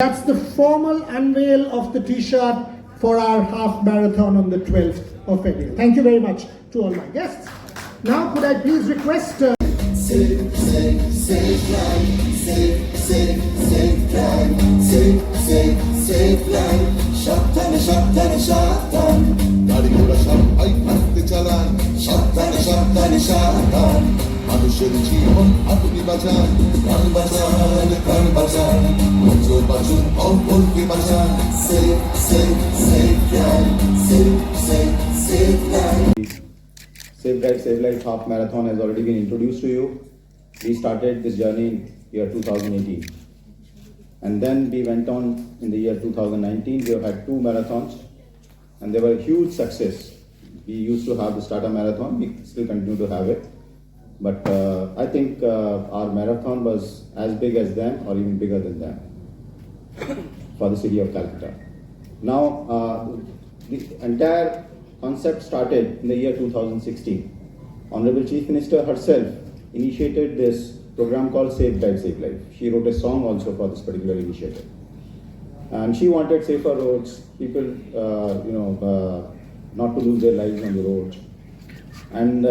That's the formal unveil of the t-shirt for our half marathon on the 12th of February. Thank you very much to all my guests. Now could I please request... Safe, safe, safe life. Safe, safe, safe drive. Safe, safe, safe life. সাবধানে সাবধানে সাবধান গাড়ি ঘোড়া সবাই আস্তে চালান সাবধানে সাবধানে সাবধান মানুষের জীবন আপনি বাঁচান প্রাণ বাঁচান প্রাণ বাঁচান বছর বাঁচুন অপরকে বাঁচান safe safe safe drive safe safe safe drive Safe Drive, Save Life Half Marathon has already been introduced to you. We started this journey in year 2018. And then we went on in the year 2019. We have had 2 marathons and they were a huge success. We used to have the starter marathon. We still continue to have it. But I think our marathon was as big as them or even bigger than them for the city of Calcutta. Now, the entire concept started in the year 2016. Honorable Chief Minister herself initiated this program called Safe Drive, Save Life. She wrote a song also for this particular initiative. And she wanted safer roads, people, not to lose their lives on the roads. And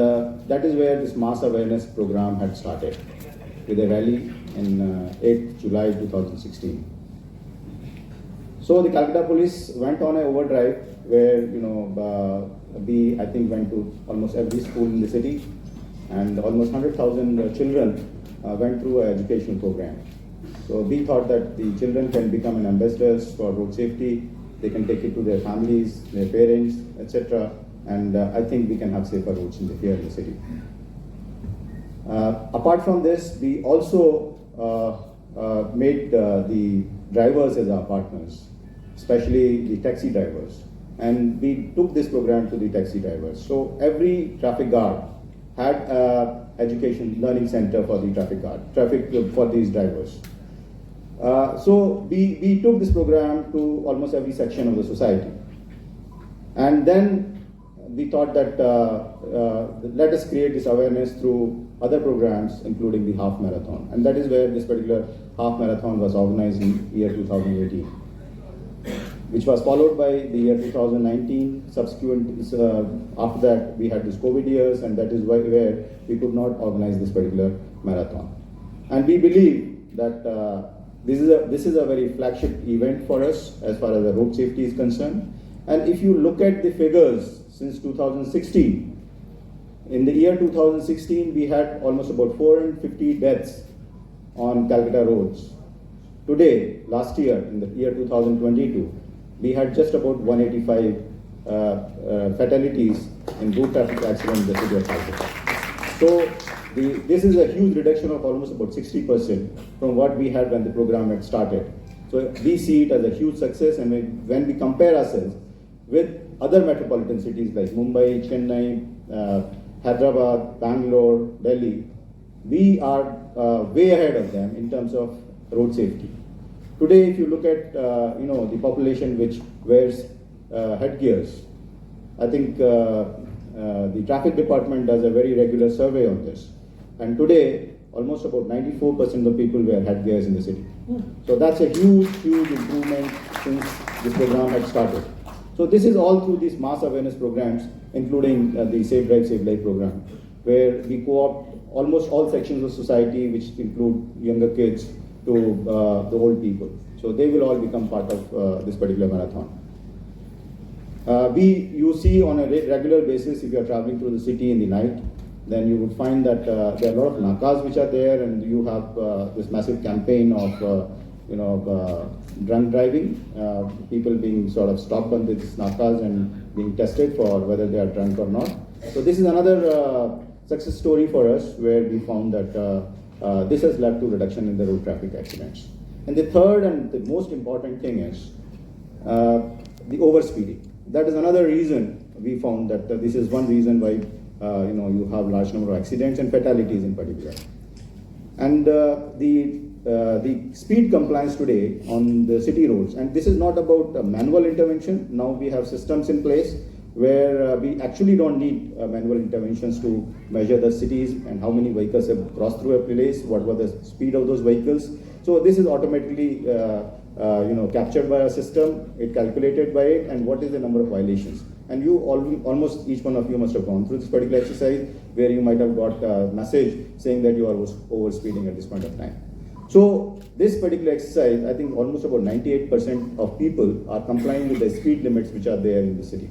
that is where this mass awareness program had started with a rally in 8th July 2016. So the Kolkata police went on an overdrive where we I think went to almost every school in the city, and almost 100,000 children went through an educational program. So we thought that the children can become an ambassadors for road safety. They can take it to their families, their parents, etc. And I think we can have safer roads here in the city. Apart from this, we also made the drivers as our partners, especially the taxi drivers. And we took this program to the taxi drivers. So every traffic guard had an education learning center for the traffic for these drivers. So we took this program to almost every section of the society. And then we thought that let us create this awareness through other programs, including the half marathon. And that is where this particular half marathon was organized in year 2018. Which was followed by the year 2019. Subsequent, after that, we had this COVID years, and that is where we could not organize this particular marathon. And we believe that this is a very flagship event for us as far as the road safety is concerned. And if you look at the figures since 2016, in the year 2016, we had almost about 450 deaths on Calcutta roads. Today, last year, in the year 2022, we had just about 185 fatalities in road traffic accidents in the city of Kolkata. So this is a huge reduction of almost about 60% from what we had when the program had started. So we see it as a huge success, and when we compare ourselves with other metropolitan cities like Mumbai, Chennai, Hyderabad, Bangalore, Delhi, we are way ahead of them in terms of road safety. Today, if you look at the population which wears headgears, I think the traffic department does a very regular survey on this. And today, almost about 94% of people wear headgears in the city. So that's a huge, huge improvement since this program had started. So this is all through these mass awareness programs, including the Safe Drive, Save Life program, where we co-opt almost all sections of society, which include younger kids, to the old people. So they will all become part of this particular marathon. You see on a regular basis, if you are traveling through the city in the night, then you would find that there are a lot of nakas which are there, and you have this massive campaign of drunk driving, people being sort of stopped on these nakas and being tested for whether they are drunk or not. So this is another success story for us, where we found that this has led to reduction in the road traffic accidents. And the third and the most important thing is the overspeeding. That is another reason we found that this is one reason why you have large number of accidents and fatalities in particular. And the speed compliance today on the city roads, and this is not about manual intervention. Now we have systems in place where we actually don't need manual interventions to measure the cities and how many vehicles have crossed through a place, what was the speed of those vehicles. So this is automatically captured by a system, it calculated by it, and what is the number of violations. And you almost each one of you must have gone through this particular exercise where you might have got a message saying that you are over speeding at this point of time. So this particular exercise, I think almost about 98% of people are complying with the speed limits which are there in the city.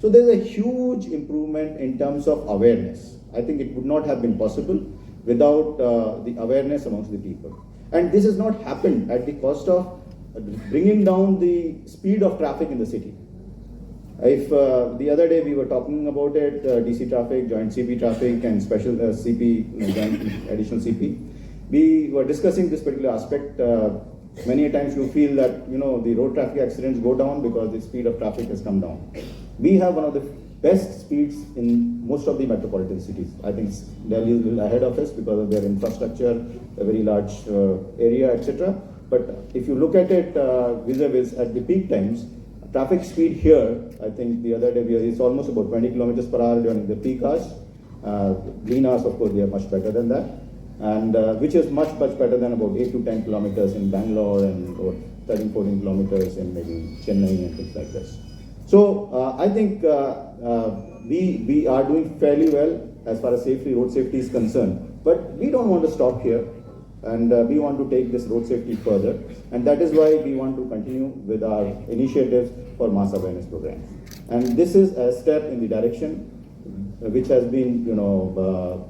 So there's a huge improvement in terms of awareness. I think it would not have been possible without the awareness amongst the people. And this has not happened at the cost of bringing down the speed of traffic in the city. If the other day we were talking about it, DC traffic, joint CP traffic, and special CP, joint additional CP, we were discussing this particular aspect. Many times you feel that the road traffic accidents go down because the speed of traffic has come down. We have one of the best speeds in most of the metropolitan cities. I think Delhi is a little ahead of us because of their infrastructure, a very large area, etc. But if you look at it vis-a-vis at the peak times, traffic speed here, I think the other day it's almost about 20 kilometers per hour during the peak hours. Green hours, of course, they are much better than that, and which is much better than about 8 to 10 kilometers in Bangalore and about 13, 14 kilometers in maybe Chennai and things like this. So I think we are doing fairly well as far as road safety is concerned, but we don't want to stop here. And we want to take this road safety further, and that is why we want to continue with our initiatives for mass awareness programs. And this is a step in the direction which has been,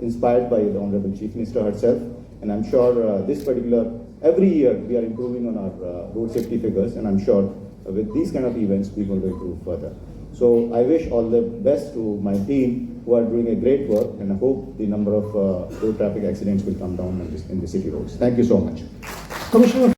inspired by the Honorable Chief Minister herself. And I'm sure every year we are improving on our road safety figures, and I'm sure with these kind of events we will improve further. So I wish all the best to my team who are doing a great work, and I hope the number of road traffic accidents will come down in the city roads. Thank you so much. Commissioner